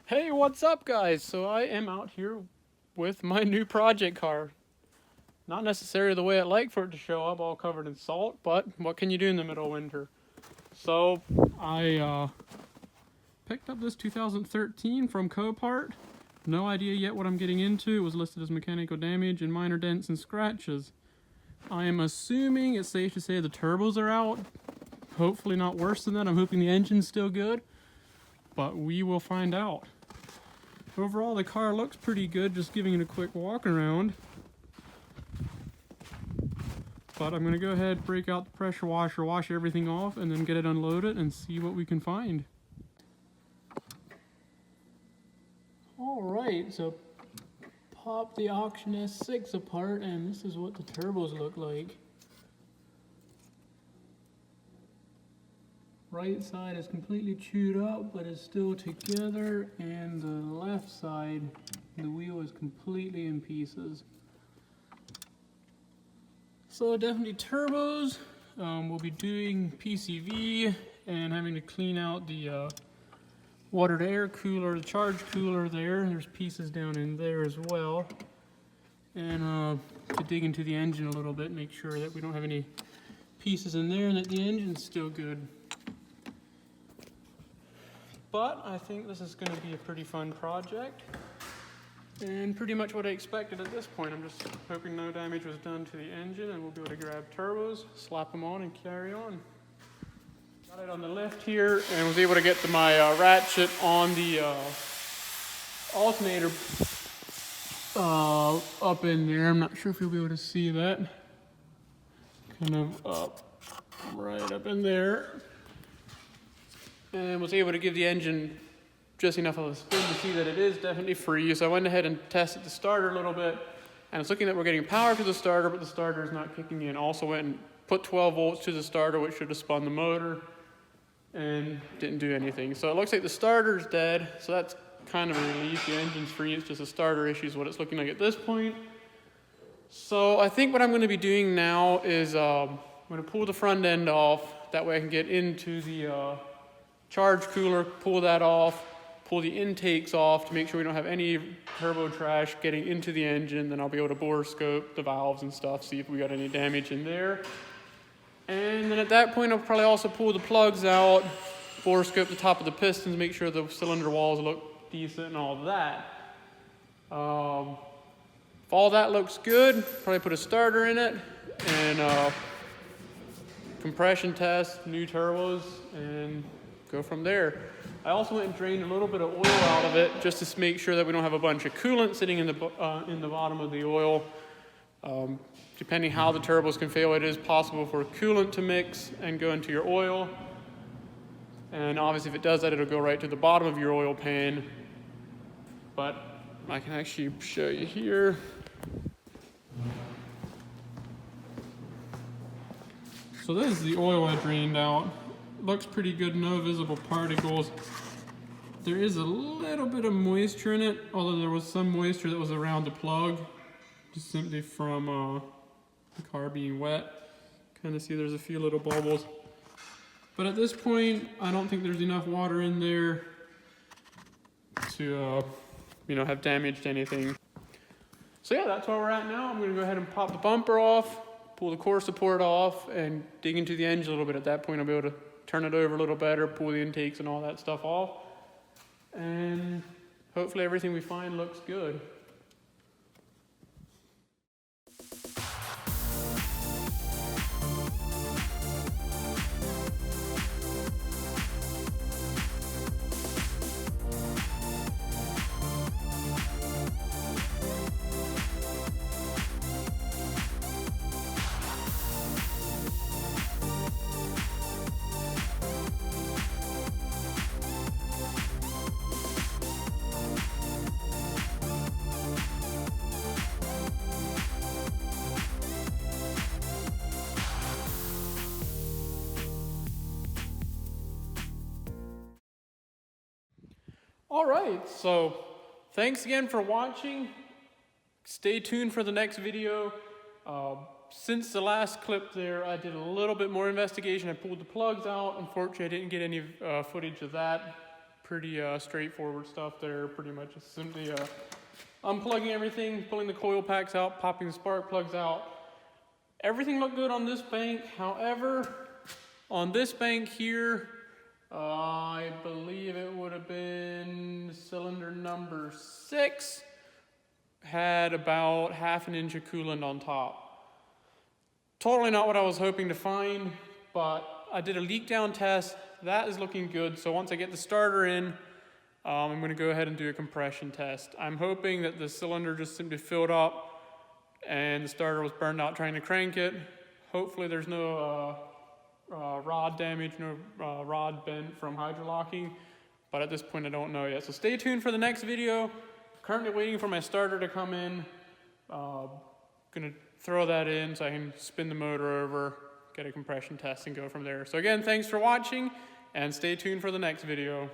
Hey, what's up guys? So I am out here with my new project car. Not necessarily the way I'd like for it to show up, all covered in salt, but what can you do in the middle of winter? So I picked up this 2013 from Copart. No idea yet what I'm getting into. It was listed as mechanical damage and minor dents and scratches. I am assuming it's safe to say the turbos are out. Hopefully not worse than that. I'm hoping the engine's still good, but we will find out. Overall, the car looks pretty good, just giving it a quick walk around. But I'm gonna go ahead, break out the pressure washer, wash everything off, and then get it unloaded and see what we can find. Alright, so pop the Auction S6 apart, and this is what the turbos look like. Right side is completely chewed up, but it's still together, and the left side, the wheel is completely in pieces. So definitely turbos. We'll be doing PCV and having to clean out the water to air cooler, the charge cooler there. There's pieces down in there as well. And to dig into the engine a little bit, make sure that we don't have any pieces in there and that the engine's still good. But I think this is going to be a pretty fun project, and pretty much what I expected at this point. I'm just hoping no damage was done to the engine, and we'll be able to grab turbos, slap them on, and carry on. Got it on the lift here, and was able to get my ratchet on the alternator up in there. I'm not sure if you'll be able to see that. Kind of up, right up in there. And was able to give the engine just enough of a spin to see that it is definitely free. So I went ahead and tested the starter a little bit, and it's looking that we're getting power to the starter, but the starter is not kicking in. Also went and put 12 volts to the starter, which should have spun the motor, and didn't do anything. So it looks like the starter's dead, so that's kind of a relief. The engine's free, it's just a starter issue is what it's looking like at this point. So I think what I'm going to be doing now is I'm going to pull the front end off. That way I can get into the charge cooler, pull that off, pull the intakes off to make sure we don't have any turbo trash getting into the engine. Then I'll be able to bore scope the valves and stuff, see if we got any damage in there. And then at that point, I'll probably also pull the plugs out, bore scope the top of the pistons, make sure the cylinder walls look decent and all of that. If all that looks good, probably put a starter in it and compression test, new turbos, and go from there. I also went and drained a little bit of oil out of it just to make sure that we don't have a bunch of coolant sitting in the bottom of the oil. Depending how the turbos can fail, it is possible for coolant to mix and go into your oil. And obviously if it does that, it'll go right to the bottom of your oil pan. But I can actually show you here. So this is the oil I drained out. Looks pretty good, no visible particles. There is a little bit of moisture in it, although there was some moisture that was around the plug, just simply from the car being wet. Kind of see there's a few little bubbles. But at this point, I don't think there's enough water in there to have damaged anything. So yeah, that's where we're at now. I'm going to go ahead and pop the bumper off, pull the core support off, and dig into the engine a little bit. At that point, I'll be able to turn it over a little better, pull the intakes and all that stuff off. And hopefully everything we find looks good. All right, so thanks again for watching. Stay tuned for the next video. Since the last clip there, I did a little bit more investigation. I pulled the plugs out. Unfortunately, I didn't get any footage of that pretty straightforward stuff there. Pretty much just simply unplugging everything, pulling the coil packs out, popping the spark plugs out. Everything looked good on this bank. However, on this bank here, I believe it would have been cylinder number 6, had about ½ inch of coolant on top. Totally not what I was hoping to find, but I did a leak down test. That is looking good. So once I get the starter in, I'm going to go ahead and do a compression test. I'm hoping that the cylinder just simply filled up and the starter was burned out trying to crank it. Hopefully there's no rod damage, no rod bent from hydrolocking, but at this point I don't know yet. So stay tuned for the next video. Currently waiting for my starter to come in. Gonna throw that in so I can spin the motor over, get a compression test and go from there. So again, thanks for watching and stay tuned for the next video.